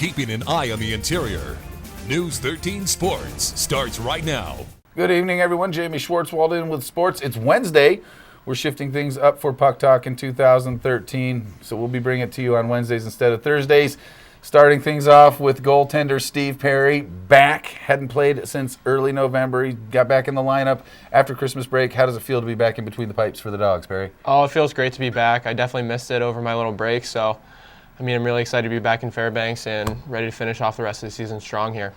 keeping an eye on the interior. News 13 Sports starts right now. Good evening, everyone. Jamie Schwartzwald in with sports. It's Wednesday. We're shifting things up for Puck Talk in 2013, so we'll be bringing it to you on Wednesdays instead of Thursdays. Starting things off with goaltender Steve Perry, back. Hadn't played since early November. He got back in the lineup after Christmas break. How does it feel to be back in between the pipes for the Dogs, Perry? Oh, it feels great to be back. I definitely missed it over my little break, so I'm really excited to be back in Fairbanks and ready to finish off the rest of the season strong here.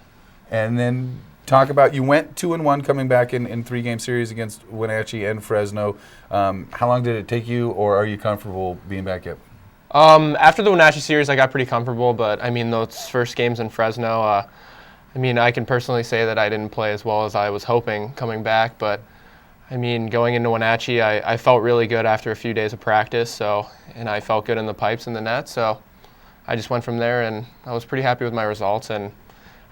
And then talk about, you went 2-1 coming back in three-game series against Wenatchee and Fresno. How long did it take you, or are you comfortable being back yet? After the Wenatchee series, I got pretty comfortable, but those first games in Fresno, I can personally say that I didn't play as well as I was hoping coming back, but going into Wenatchee, I felt really good after a few days of practice, and I felt good in the pipes and the net, so I just went from there, and I was pretty happy with my results. And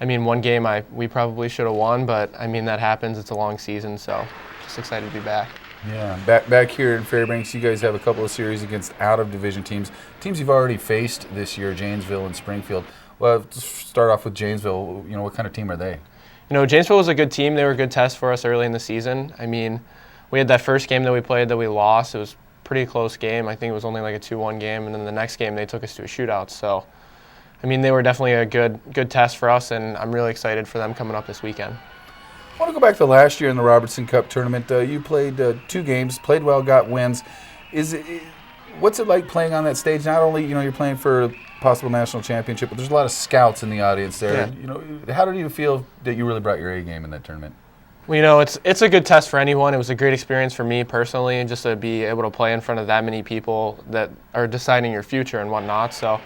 one game we probably should have won, but that happens. It's a long season, so just excited to be back. Yeah, back here in Fairbanks, you guys have a couple of series against out-of-division teams you've already faced this year, Janesville and Springfield. Well, let's start off with Janesville. What kind of team are they? Janesville was a good team. They were a good test for us early in the season. We had that first game that we played that we lost. It was a pretty close game. I think it was only like a 2-1 game, and then the next game they took us to a shootout. So, they were definitely a good test for us, and I'm really excited for them coming up this weekend. I want to go back to last year in the Robertson Cup tournament. You played 2 games, played well, got wins. What's it like playing on that stage? Not only you're playing for a possible national championship, but there's a lot of scouts in the audience there. Yeah. How did you feel that you really brought your A game in that tournament? Well, it's a good test for anyone. It was a great experience for me personally, just to be able to play in front of that many people that are deciding your future and whatnot. So,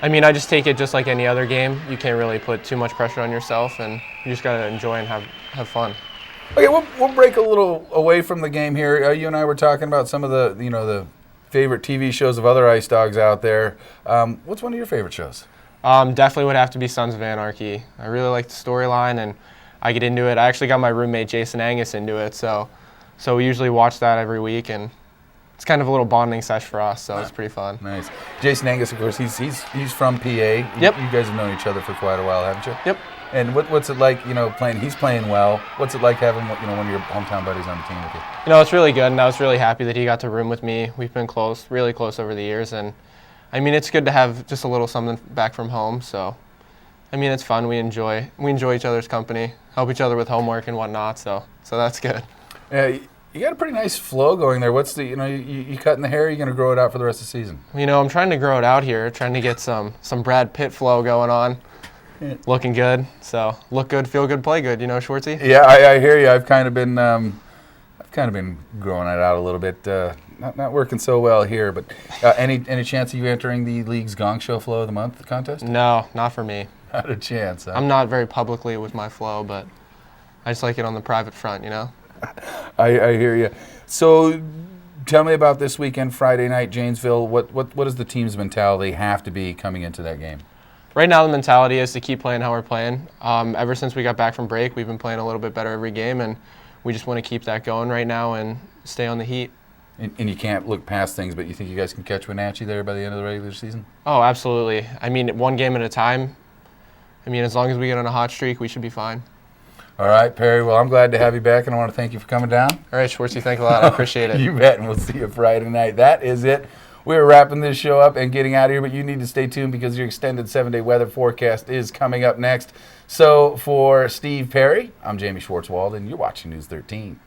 I just take it just like any other game. You can't really put too much pressure on yourself, and you just got to enjoy and have fun. Okay, we'll break a little away from the game here. You and I were talking about some of the favorite TV shows of other Ice Dogs out there. What's one of your favorite shows? Definitely would have to be Sons of Anarchy. I really like the storyline, and I get into it. I actually got my roommate Jason Angus into it, so we usually watch that every week, and it's kind of a little bonding sesh for us, so it's pretty fun. Nice. Jason Angus, of course, he's from PA. Yep. You guys have known each other for quite a while, haven't you? Yep. And what's it like, playing? He's playing well. What's it like having one of your hometown buddies on the team with you? It's really good, and I was really happy that he got to room with me. We've been close, really close over the years, and it's good to have just a little something back from home. So, it's fun. We enjoy each other's company, help each other with homework and whatnot. So that's good. Yeah. You got a pretty nice flow going there. What's the, you cutting the hair? Or are you going to grow it out for the rest of the season? I'm trying to grow it out here, trying to get some Brad Pitt flow going on. Yeah. Looking good. So look good, feel good, play good. Schwartzy? Yeah, I hear you. I've kind of been growing it out a little bit. Not working so well here, but any chance of you entering the league's Gong Show Flow of the Month contest? No, not for me. Not a chance. Huh? I'm not very publicly with my flow, but I just like it on the private front, I hear you. So tell me about this weekend, Friday night, Janesville. What is the team's mentality have to be coming into that game? Right now the mentality is to keep playing how we're playing. Ever since we got back from break, we've been playing a little bit better every game, and we just want to keep that going right now and stay on the heat. And you can't look past things, but you think you guys can catch Wenatchee there by the end of the regular season? Oh, absolutely. One game at a time. As long as we get on a hot streak, we should be fine. All right, Perry. Well, I'm glad to have you back, and I want to thank you for coming down. All right, Schwartzy, thanks a lot. I appreciate it. You bet, and we'll see you Friday night. That is it. We're wrapping this show up and getting out of here, but you need to stay tuned because your extended 7-day weather forecast is coming up next. So for Steve Perry, I'm Jamie Schwartzwald, and you're watching News 13.